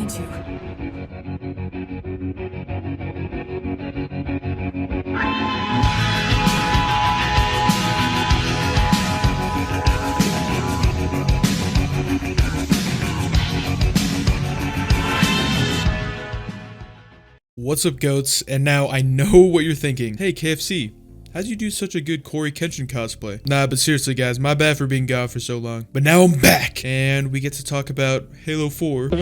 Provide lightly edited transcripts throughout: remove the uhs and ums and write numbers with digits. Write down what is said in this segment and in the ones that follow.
behind you. What's up, goats? And now I know what you're thinking. Hey, KFC, how'd you do such a good Corey Kenshin cosplay? Nah, but seriously, guys, my bad for being gone for so long. But now I'm back, and we get to talk about Halo 4. Alright,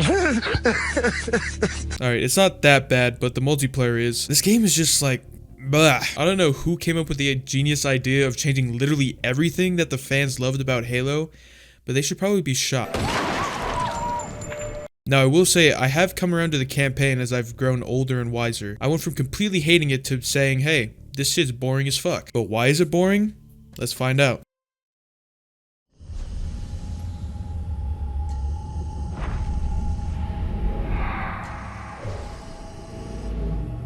it's not that bad, but the multiplayer is. This game is just like, blah. I don't know who came up with the genius idea of changing literally everything that the fans loved about Halo, but they should probably be shot. Now, I will say, I have come around to the campaign as I've grown older and wiser. I went from completely hating it to saying, hey, this shit's boring as fuck. But why is it boring? Let's find out.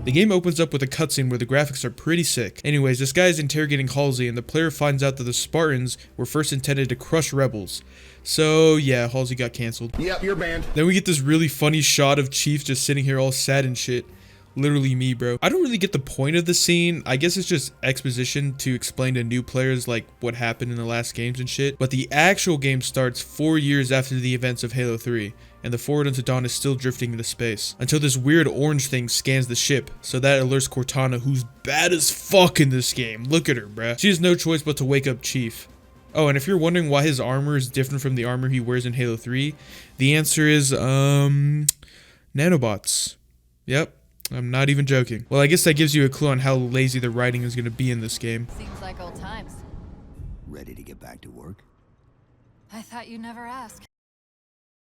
The game opens up with a cutscene where the graphics are pretty sick. Anyways, this guy is interrogating Halsey, and the player finds out that the Spartans were first intended to crush rebels. So yeah, Halsey got cancelled. Yep, you're banned. Then we get this really funny shot of Chief just sitting here all sad and shit. Literally me, bro. I don't really get the point of the scene. I guess it's just exposition to explain to new players like what happened in the last games and shit. But the actual game starts 4 years after the events of Halo 3. And the Forward unto Dawn is still drifting into space. Until this weird orange thing scans the ship. So that alerts Cortana, who's bad as fuck in this game. Look at her, bruh. She has no choice but to wake up Chief. Oh, and if you're wondering why his armor is different from the armor he wears in Halo 3, the answer is, nanobots. Yep. I'm not even joking. Well, I guess that gives you a clue on how lazy the writing is going to be in this game. Seems like old times. Ready to get back to work? I thought you'd never ask.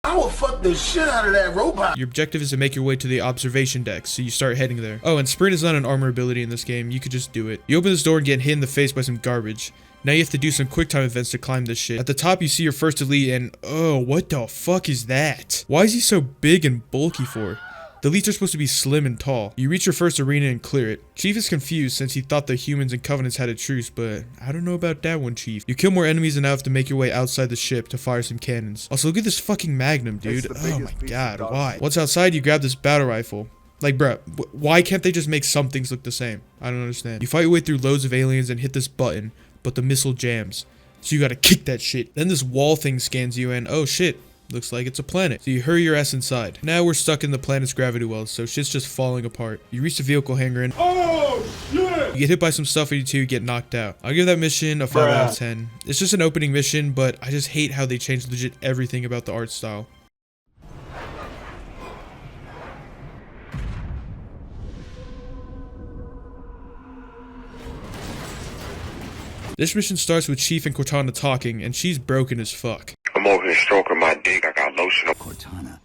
I will fuck the shit out of that robot. Your objective is to make your way to the observation deck, so you start heading there. Oh, and sprint is not an armor ability in this game. You could just do it. You open this door and get hit in the face by some garbage. Now you have to do some quick time events to climb this shit. At the top you see your first elite and oh, what the fuck is that? Why is he so big and bulky for? The elites are supposed to be slim and tall. You reach your first arena and clear it. Chief is confused since he thought the humans and Covenants had a truce, but I don't know about that one, Chief. You kill more enemies and now have to make your way outside the ship to fire some cannons. Also, look at this fucking Magnum, dude. Oh my god, why? Once outside, you grab this battle rifle. Like, bruh, why can't they just make some things look the same? I don't understand. You fight your way through loads of aliens and hit this button, but the missile jams. So you gotta kick that shit. Then this wall thing scans you and oh shit. Looks like it's a planet. So you hurry your ass inside. Now we're stuck in the planet's gravity wells, so shit's just falling apart. You reach the vehicle hangar and oh shit! You get hit by some stuff and you get knocked out. I'll give that mission a 5 out of 10. It's just an opening mission, but I just hate how they changed legit everything about the art style. This mission starts with Chief and Cortana talking, and she's broken as fuck. I'm over here stroking my dick. I got lotion on. Cortana.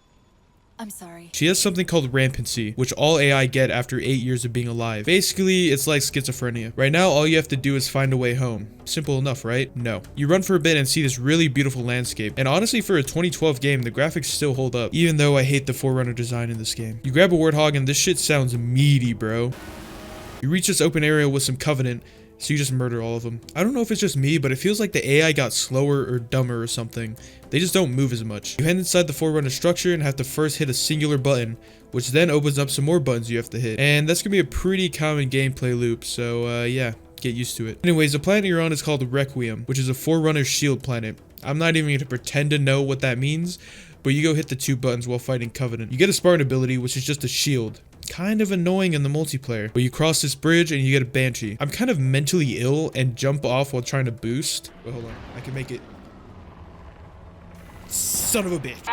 I'm sorry. She has something called rampancy, which all AI get after 8 years of being alive. Basically, it's like schizophrenia. Right now, all you have to do is find a way home. Simple enough, right? No. You run for a bit and see this really beautiful landscape. And honestly, for a 2012 game, the graphics still hold up, even though I hate the Forerunner design in this game. You grab a warthog and this shit sounds meaty, bro. You reach this open area with some Covenant, so you just murder all of them. I don't know if it's just me, but it feels like the AI got slower or dumber or something. They just don't move as much. You head inside the Forerunner structure and have to first hit a singular button, which then opens up some more buttons you have to hit. And that's gonna be a pretty common gameplay loop, so yeah, get used to it. Anyways, the planet you're on is called Requiem, which is a Forerunner shield planet. I'm not even gonna pretend to know what that means, but you go hit the 2 buttons while fighting Covenant. You get a Spartan ability, which is just a shield. Kind of annoying in the multiplayer, but you cross this bridge and you get a Banshee. I'm kind of mentally ill and jump off while trying to boost. Wait, hold on, I can make it. Son of a bitch.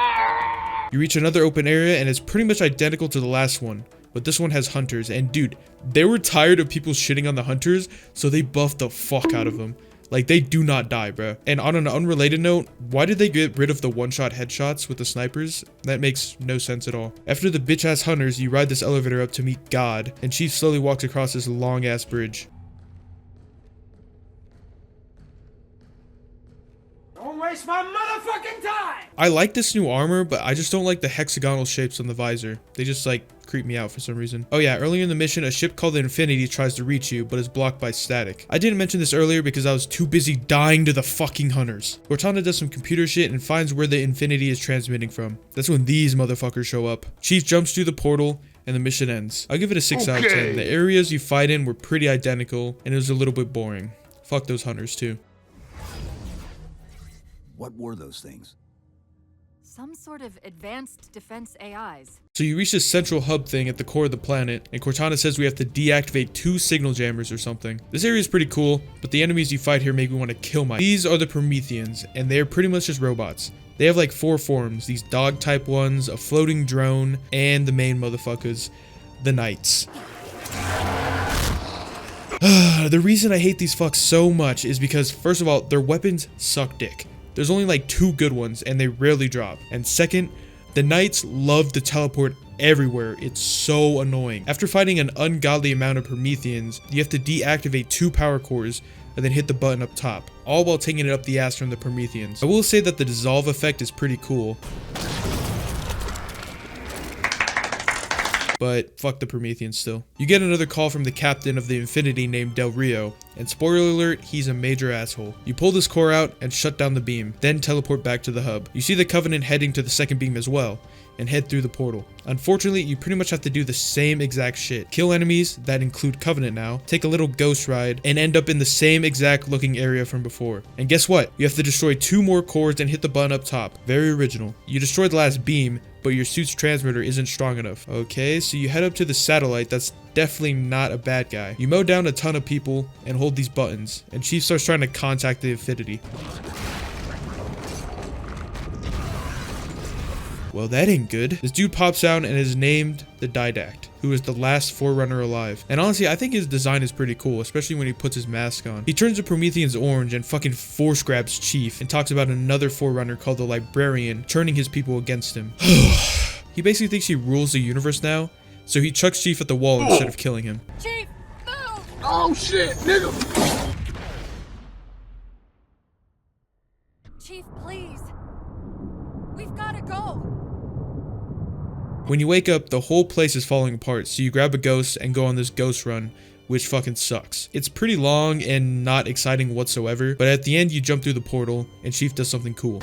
You reach another open area and it's pretty much identical to the last one, but this one has hunters, and dude, they were tired of people shitting on the hunters, so they buffed the fuck out of them. Like, they do not die, bro. And on an unrelated note, why did they get rid of the one-shot headshots with the snipers? That makes no sense at all. After the bitch-ass hunters, you ride this elevator up to meet God, and Chief slowly walks across this long-ass bridge. Don't waste my motherfucking time! I like this new armor, but I just don't like the hexagonal shapes on the visor. They just like creep me out for some reason. Oh yeah, earlier in the mission, a ship called the Infinity tries to reach you, but is blocked by static. I didn't mention this earlier because I was too busy dying to the fucking hunters. Cortana does some computer shit and finds where the Infinity is transmitting from. That's when these motherfuckers show up. Chief jumps through the portal, and the mission ends. I'll give it a 6 out of 10. The areas you fight in were pretty identical, and it was a little bit boring. Fuck those hunters too. What were those things? Some sort of advanced defense AIs. So you reach this central hub thing at the core of the planet, and Cortana says we have to deactivate 2 signal jammers or something. This area is pretty cool, but the enemies you fight here make me want to kill my— These are the Prometheans, and they're pretty much just robots. They have like 4 forms, these dog type ones, a floating drone, and the main motherfuckers, the Knights. The reason I hate these fucks so much is because, first of all, their weapons suck dick. There's only like 2 good ones, and they rarely drop. And second, the Knights love to teleport everywhere. It's so annoying. After fighting an ungodly amount of Prometheans, you have to deactivate 2 power cores and then hit the button up top, all while taking it up the ass from the Prometheans. I will say that the dissolve effect is pretty cool, but fuck the Prometheans still. You get another call from the captain of the Infinity named Del Rio, and spoiler alert, he's a major asshole. You pull this core out and shut down the beam, then teleport back to the hub. You see the Covenant heading to the second beam as well, and head through the portal. Unfortunately, you pretty much have to do the same exact shit. Kill enemies, that include Covenant now, take a little ghost ride, and end up in the same exact looking area from before. And guess what? You have to destroy 2 more cores and hit the button up top. Very original. You destroyed the last beam, but your suit's transmitter isn't strong enough. Okay, so you head up to the satellite that's definitely not a bad guy. You mow down a ton of people and hold these buttons, and Chief starts trying to contact the Infinity. Well, that ain't good. This dude pops out and is named the Didact, who is the last Forerunner alive. And honestly, I think his design is pretty cool, especially when he puts his mask on. He turns the Prometheans orange and fucking force grabs Chief and talks about another Forerunner called the Librarian, turning his people against him. He basically thinks he rules the universe now, so he chucks Chief at the wall instead of killing him. Chief, move! Oh shit, nigga. Chief, please. We've gotta go. When you wake up, the whole place is falling apart, so you grab a ghost and go on this ghost run, which fucking sucks. It's pretty long and not exciting whatsoever, but at the end you jump through the portal and Chief does something cool.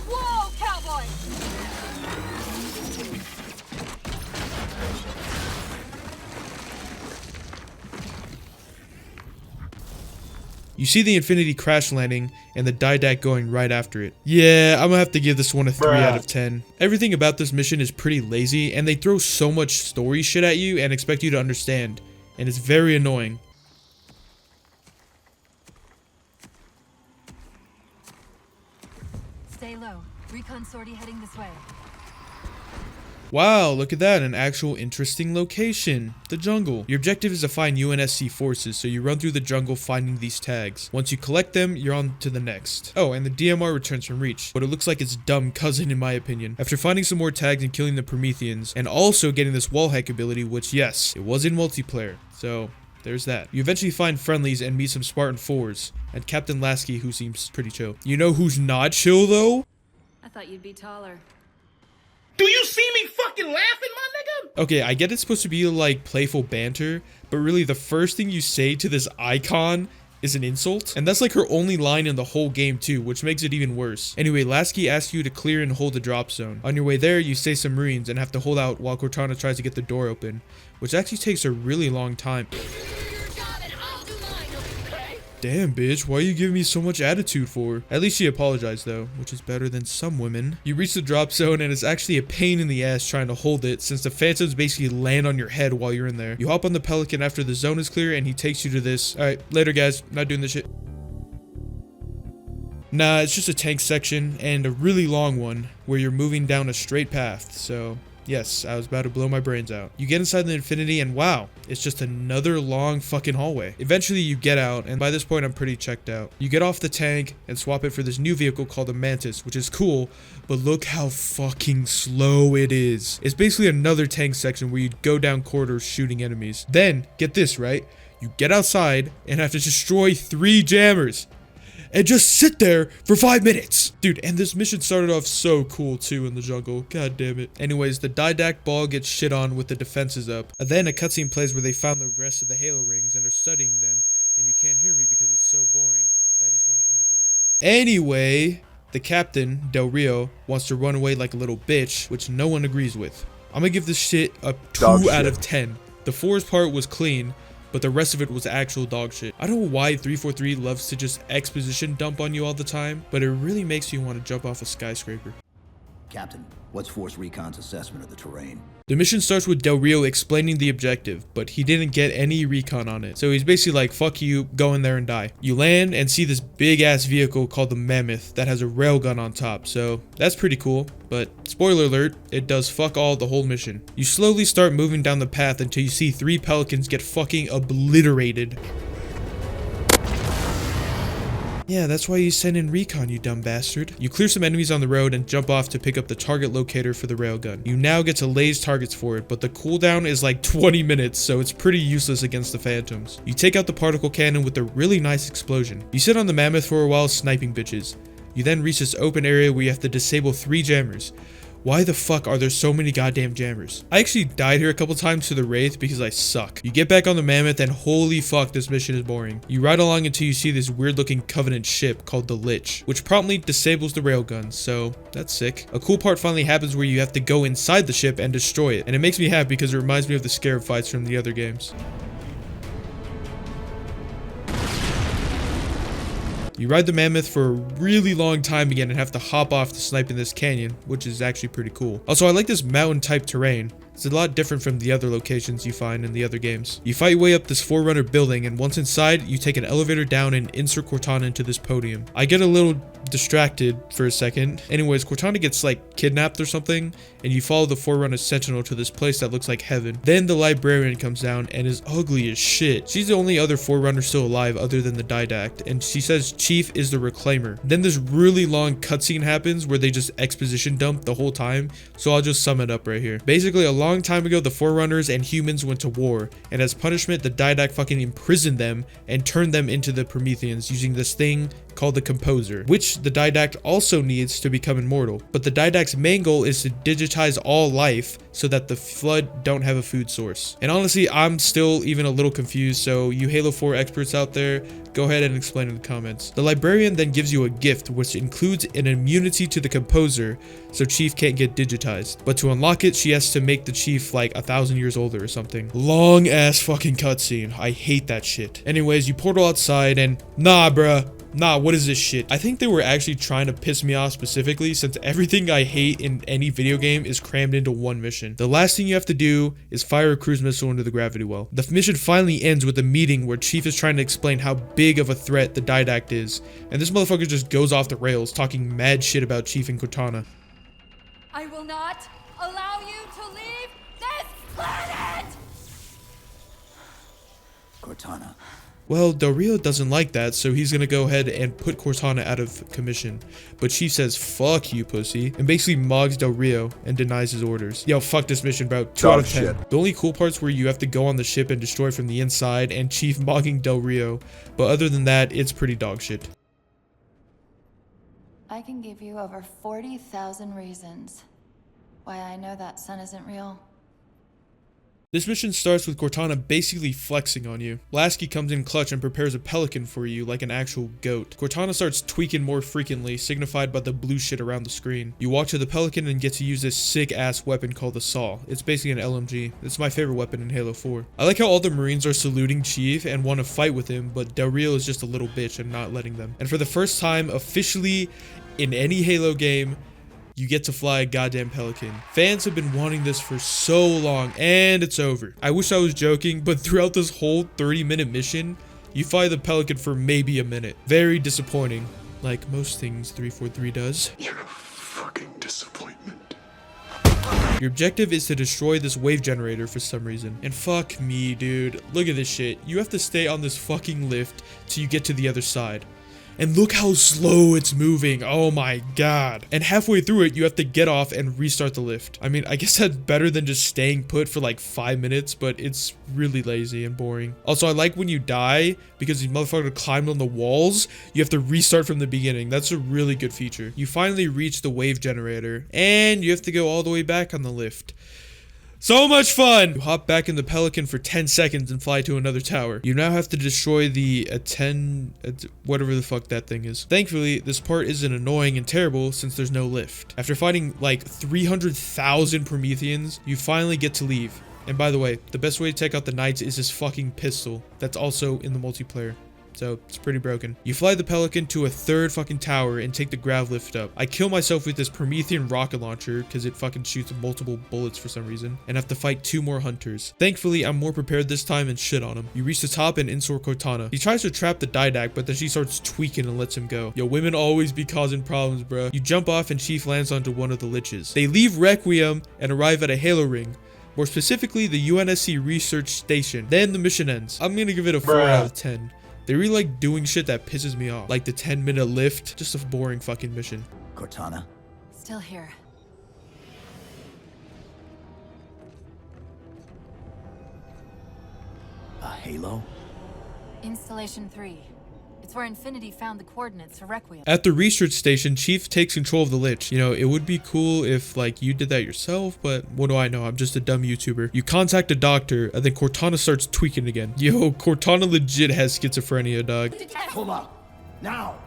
Whoa, cowboy! You see the Infinity crash landing and the Didact going right after it. Yeah, I'm gonna have to give this one a 3 out of 10. Everything about this mission is pretty lazy, and they throw so much story shit at you and expect you to understand, and it's very annoying. Stay low. Recon sortie heading this way. Wow, look at that, an actual interesting location. The jungle. Your objective is to find UNSC forces, so you run through the jungle finding these tags. Once you collect them, you're on to the next. Oh, and the DMR returns from Reach, but it looks like its dumb cousin in my opinion. After finding some more tags and killing the Prometheans, and also getting this wall hack ability, which yes, it was in multiplayer, so there's that. You eventually find friendlies and meet some Spartan 4's, and Captain Lasky, who seems pretty chill. You know who's not chill though? I thought you'd be taller. Do you see me fucking laughing, my nigga? Okay, I get it's supposed to be like playful banter, but really the first thing you say to this icon is an insult. And that's like her only line in the whole game too, which makes it even worse. Anyway, Lasky asks you to clear and hold the drop zone. On your way there, you save some Marines and have to hold out while Cortana tries to get the door open, which actually takes a really long time. Damn, bitch, why are you giving me so much attitude for? At least she apologized though, which is better than some women. You reach the drop zone and it's actually a pain in the ass trying to hold it since the phantoms basically land on your head while you're in there. You hop on the Pelican after the zone is clear and he takes you to this. Alright, later guys, not doing this shit. Nah, it's just a tank section and a really long one where you're moving down a straight path, so yes, I was about to blow my brains out. You get inside the Infinity and wow, it's just another long fucking hallway. Eventually you get out, and by this point I'm pretty checked out. You get off the tank and swap it for this new vehicle called the Mantis, which is cool, but look how fucking slow it is. It's basically another tank section where you go down corridors shooting enemies. Then, get this right, you get outside and have to destroy 3 jammers. and just sit there for 5 minutes. Dude, and this mission started off so cool too in the jungle. God damn it. Anyways, the didact ball gets shit on with the defenses up. And then a cutscene plays where they found the rest of the Halo rings and are studying them. And you can't hear me because it's so boring that I just want to end the video here. Anyway, the captain, Del Rio, wants to run away like a little bitch, which no one agrees with. I'm gonna give this shit a 2 out of 10. The 4's part was clean, but the rest of it was actual dog shit. I don't know why 343 loves to just exposition dump on you all the time, but it really makes you want to jump off a skyscraper. Captain, what's 4's Recon's assessment of the terrain? The mission starts with Del Rio explaining the objective, but he didn't get any recon on it. So he's basically like, fuck you, go in there and die. You land and see this big ass vehicle called the Mammoth that has a railgun on top, so that's pretty cool. But spoiler alert, it does fuck all the whole mission. You slowly start moving down the path until you see 3 pelicans get fucking obliterated. Yeah, that's why you send in recon, you dumb bastard. You clear some enemies on the road and jump off to pick up the target locator for the railgun. You now get to laze targets for it, but the cooldown is like 20 minutes, so it's pretty useless against the phantoms. You take out the particle cannon with a really nice explosion. You sit on the Mammoth for a while sniping bitches. You then reach this open area where you have to disable 3 jammers. Why the fuck are there so many goddamn jammers? I actually died here a couple times to the Wraith because I suck. You get back on the Mammoth and holy fuck, this mission is boring. You ride along until you see this weird looking Covenant ship called the Lich, which promptly disables the railgun, so that's sick. A cool part finally happens where you have to go inside the ship and destroy it, and it makes me happy because it reminds me of the Scarab fights from the other games. You ride the Mammoth for a really long time again and have to hop off to snipe in this canyon, which is actually pretty cool. Also, I like this mountain type terrain. It's a lot different from the other locations you find in the other games. You fight your way up this Forerunner building, and once inside, you take an elevator down and insert Cortana into this podium. I get a little distracted for a second. Anyways, Cortana gets like kidnapped or something, and you follow the Forerunner Sentinel to this place that looks like heaven. Then the Librarian comes down and is ugly as shit. She's the only other Forerunner still alive other than the Didact, and she says Chief is the Reclaimer. Then this really long cutscene happens where they just exposition dump the whole time, so I'll just sum it up right here. Basically, a long time ago, the Forerunners and humans went to war, and as punishment, the Didact fucking imprisoned them and turned them into the Prometheans using this thing called the Composer, which the Didact also needs to become immortal. But the Didact's main goal is to digitize all life so that the Flood don't have a food source. And honestly, I'm still even a little confused, so you Halo 4 experts out there, go ahead and explain in the comments. The Librarian then gives you a gift which includes an immunity to the Composer, so Chief can't get digitized. But to unlock it, she has to make the Chief like 1,000 years older or something. Long ass fucking cutscene. I hate that shit. Anyways, you portal outside and nah bruh. Nah, what is this shit? I think they were actually trying to piss me off specifically since everything I hate in any video game is crammed into one mission. The last thing you have to do is fire a cruise missile into the gravity well. The mission finally ends with a meeting where Chief is trying to explain how big of a threat the Didact is, and this motherfucker just goes off the rails talking mad shit about Chief and Cortana. I will not allow you to leave this planet! Cortana. Well, Del Rio doesn't like that, so he's gonna go ahead and put Cortana out of commission. But Chief says, fuck you, pussy, and basically mogs Del Rio and denies his orders. Yo, fuck this mission, bro. 2 out of 10. Shit. The only cool parts where you have to go on the ship and destroy from the inside, and Chief mogging Del Rio. But other than that, it's pretty dog shit. I can give you over 40,000 reasons why I know that sun isn't real. This mission starts with Cortana basically flexing on you. Lasky comes in clutch and prepares a pelican for you like an actual goat. Cortana starts tweaking more frequently, signified by the blue shit around the screen. You walk to the pelican and get to use this sick ass weapon called the Saw. It's basically an LMG. It's my favorite weapon in Halo 4. I like how all the Marines are saluting Chief and want to fight with him, but Del Rio is just a little bitch and not letting them. And for the first time officially in any Halo game, you get to fly a goddamn pelican. Fans have been wanting this for so long, and it's over. I wish I was joking, but throughout this whole 30-minute mission, you fly the pelican for maybe a minute. Very disappointing, like most things 343 does. You're a fucking disappointment. Your objective is to destroy this wave generator for some reason. And fuck me, dude. Look at this shit. You have to stay on this fucking lift till you get to the other side. And look how slow it's moving. Oh my god. And halfway through it, you have to get off and restart the lift. I mean, I guess that's better than just staying put for like 5 minutes, but it's really lazy and boring. Also, I like when you die, because these motherfuckers climbed on the walls, you have to restart from the beginning. That's a really good feature. You finally reach the wave generator, and you have to go all the way back on the lift. So much fun! You hop back in the Pelican for 10 seconds and fly to another tower. You now have to destroy the whatever the fuck that thing is. Thankfully, this part isn't annoying and terrible since there's no lift. After fighting like 300,000 Prometheans, you finally get to leave. And by the way, the best way to take out the Knights is this fucking pistol that's also in the multiplayer. So it's pretty broken. You fly the Pelican to a third fucking tower and take the grav lift up. I kill myself with this Promethean rocket launcher because it fucking shoots multiple bullets for some reason, and have to fight 2 more hunters. Thankfully, I'm more prepared this time and shit on him. You reach the top and insert Cortana. He tries to trap the Didact, but then she starts tweaking and lets him go. Yo, women always be causing problems, bro. You jump off and Chief lands onto one of the liches. They leave Requiem and arrive at a Halo ring. More specifically, the UNSC research station. Then the mission ends. I'm gonna give it a 4 out of 10. They really like doing shit that pisses me off. Like the 10-minute lift. Just a boring fucking mission. Cortana? Still here. A halo? Installation 3. It's where Infinity found the coordinates for Requiem. At the research station, Chief takes control of the lich. You know, it would be cool if like you did that yourself, but what do I know? I'm just a dumb YouTuber. You contact a doctor, and then Cortana starts tweaking again. Yo, Cortana legit has schizophrenia, dog. Pull up. Now.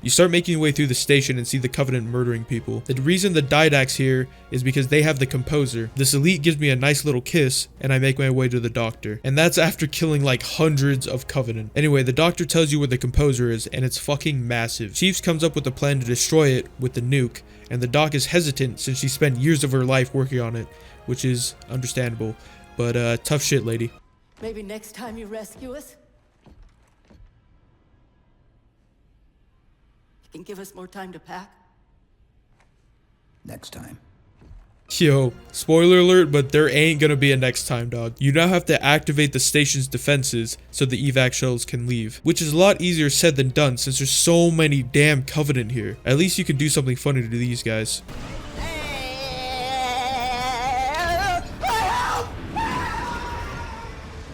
You start making your way through the station and see the Covenant murdering people. The reason the Didact's here is because they have the composer. This elite gives me a nice little kiss, and I make my way to the doctor. And that's after killing like hundreds of Covenant. Anyway, the doctor tells you where the composer is, and it's fucking massive. Chiefs comes up with a plan to destroy it with the nuke, and the doc is hesitant since she spent years of her life working on it, which is understandable. But tough shit, lady. Maybe next time you rescue us, you can give us more time to pack. Next time. Yo, spoiler alert, but there ain't gonna be a next time, dog. You now have to activate the station's defenses so the evac shuttles can leave, which is a lot easier said than done since there's so many damn Covenant here. At least you can do something funny to these guys.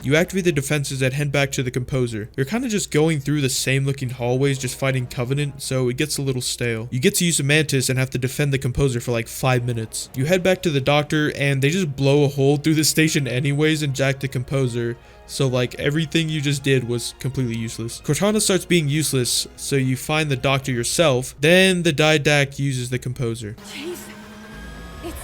You activate the defenses and head back to the composer. You're kind of just going through the same looking hallways just fighting Covenant, so it gets a little stale. You get to use a mantis and have to defend the composer for like 5 minutes. You head back to the doctor and they just blow a hole through the station anyways and jack the composer. So like everything you just did was completely useless. Cortana starts being useless, so you find the doctor yourself. Then the Didact uses the composer. Jeez. It's...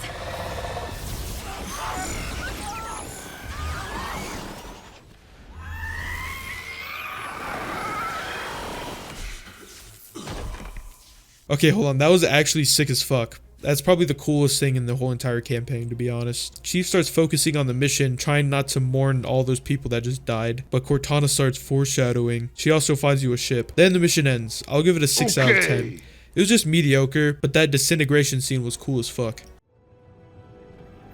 Okay, hold on. That was actually sick as fuck. That's probably the coolest thing in the whole entire campaign, to be honest. Chief starts focusing on the mission, trying not to mourn all those people that just died. But Cortana starts foreshadowing. She also finds you a ship. Then the mission ends. I'll give it a 6 out of 10. It was just mediocre, but that disintegration scene was cool as fuck.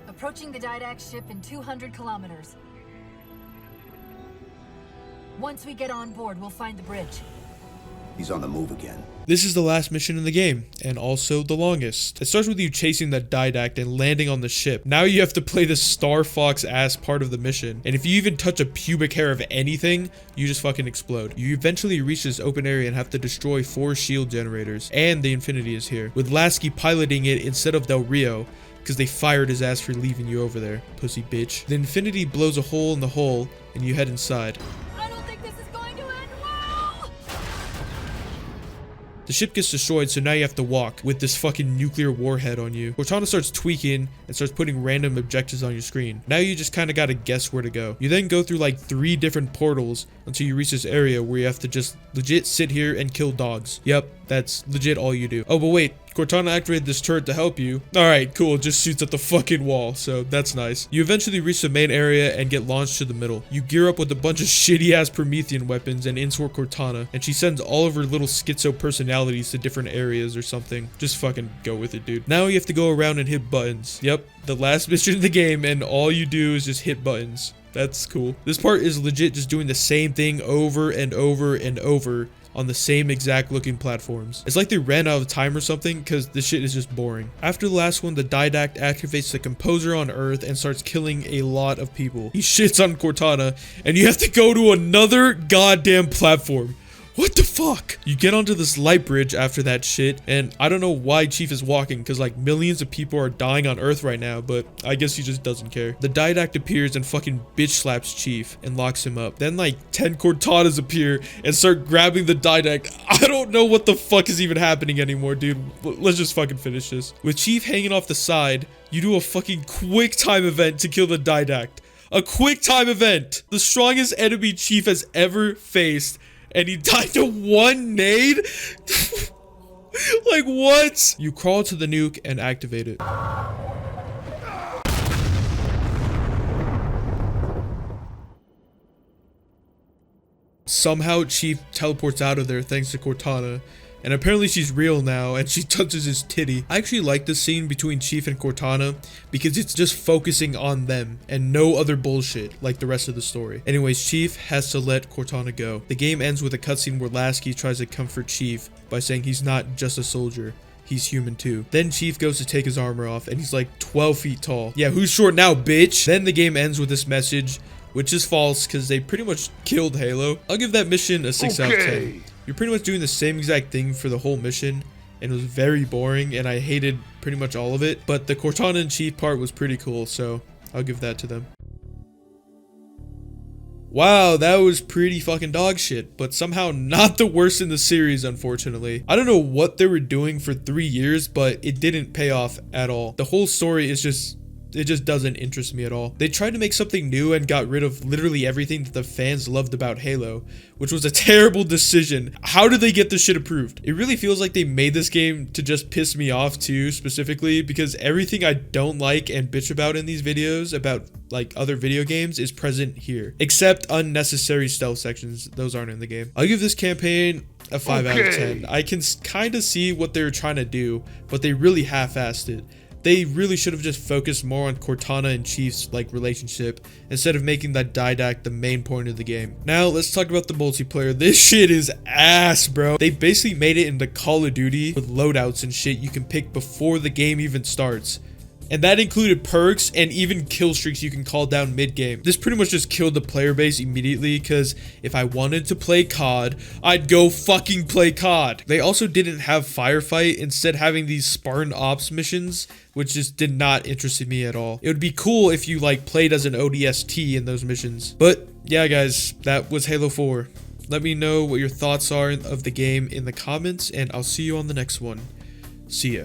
Approaching the Didact ship in 200 kilometers. Once we get on board, we'll find the bridge. He's on the move again. This is the last mission in the game, and also the longest. It starts with you chasing that Didact and landing on the ship. Now you have to play the Star Fox ass part of the mission, and if you even touch a pubic hair of anything, you just fucking explode. You eventually reach this open area and have to destroy 4 shield generators, and the Infinity is here, with Lasky piloting it instead of Del Rio, because they fired his ass for leaving you over there, pussy bitch. The Infinity blows a hole in the hull, and you head inside. I don't think this is going to end well! The ship gets destroyed, so now you have to walk with this fucking nuclear warhead on you. Cortana starts tweaking and starts putting random objectives on your screen. Now you just kind of gotta guess where to go. You then go through like 3 different portals until you reach this area where you have to just legit sit here and kill dogs. Yep, that's legit all you do. Oh, but wait. Cortana activated this turret to help you. Alright, cool. It just shoots at the fucking wall, so that's nice. You eventually reach the main area and get launched to the middle. You gear up with a bunch of shitty-ass Promethean weapons and insert Cortana, and she sends all of her little schizo personalities to different areas or something. Just fucking go with it, dude. Now you have to go around and hit buttons. Yep, the last mission of the game, and all you do is just hit buttons. That's cool. This part is legit just doing the same thing over and over and over on the same exact looking platforms. It's like they ran out of time or something because this shit is just boring. After the last one, the Didact activates the Composer on Earth and starts killing a lot of people. He shits on Cortana and you have to go to another goddamn platform. What the fuck? You get onto this light bridge after that shit, and I don't know why Chief is walking, because like millions of people are dying on Earth right now, but I guess he just doesn't care. The Didact appears and fucking bitch slaps Chief and locks him up. Then like 10 Cortanas appear and start grabbing the Didact. I don't know what the fuck is even happening anymore, dude. Let's just fucking finish this. With Chief hanging off the side, you do a fucking quick time event to kill the Didact. A quick time event! The strongest enemy Chief has ever faced. And he died to one nade? Like, what? You crawl to the nuke and activate it. Somehow, Chief teleports out of there thanks to Cortana. And apparently she's real now, and she touches his titty. I actually like this scene between Chief and Cortana because it's just focusing on them and no other bullshit like the rest of the story. Anyways, Chief has to let Cortana go. The game ends with a cutscene where Lasky tries to comfort Chief by saying he's not just a soldier. He's human too. Then Chief goes to take his armor off and he's like 12 feet tall. Yeah, who's short now, bitch? Then the game ends with this message, which is false because they pretty much killed Halo. I'll give that mission a 6 out of 10. You're pretty much doing the same exact thing for the whole mission, and it was very boring, and I hated pretty much all of it, but the Cortana and Chief part was pretty cool, so I'll give that to them. Wow, that was pretty fucking dog shit, but somehow not the worst in the series, unfortunately. I don't know what they were doing for 3 years, but it didn't pay off at all. The whole story is just... it just doesn't interest me at all. They tried to make something new and got rid of literally everything that the fans loved about Halo, which was a terrible decision. How did they get this shit approved? It really feels like they made this game to just piss me off too, specifically because everything I don't like and bitch about in these videos about like other video games is present here, except unnecessary stealth sections. Those aren't in the game. I'll give this campaign a 5 out of 10. I can kind of see what they were trying to do, but they really half-assed it. They really should have just focused more on Cortana and Chief's like relationship instead of making that Didact the main point of the game. Now let's talk about the multiplayer. This shit is ass, bro. They basically made it into Call of Duty with loadouts and shit you can pick before the game even starts. And that included perks and even kill streaks you can call down mid-game. This pretty much just killed the player base immediately because if I wanted to play COD, I'd go fucking play COD. They also didn't have Firefight, instead having these Spartan Ops missions, which just did not interest me at all. It would be cool if you like played as an ODST in those missions. But yeah, guys, that was Halo 4. Let me know what your thoughts are of the game in the comments, and I'll see you on the next one. See ya.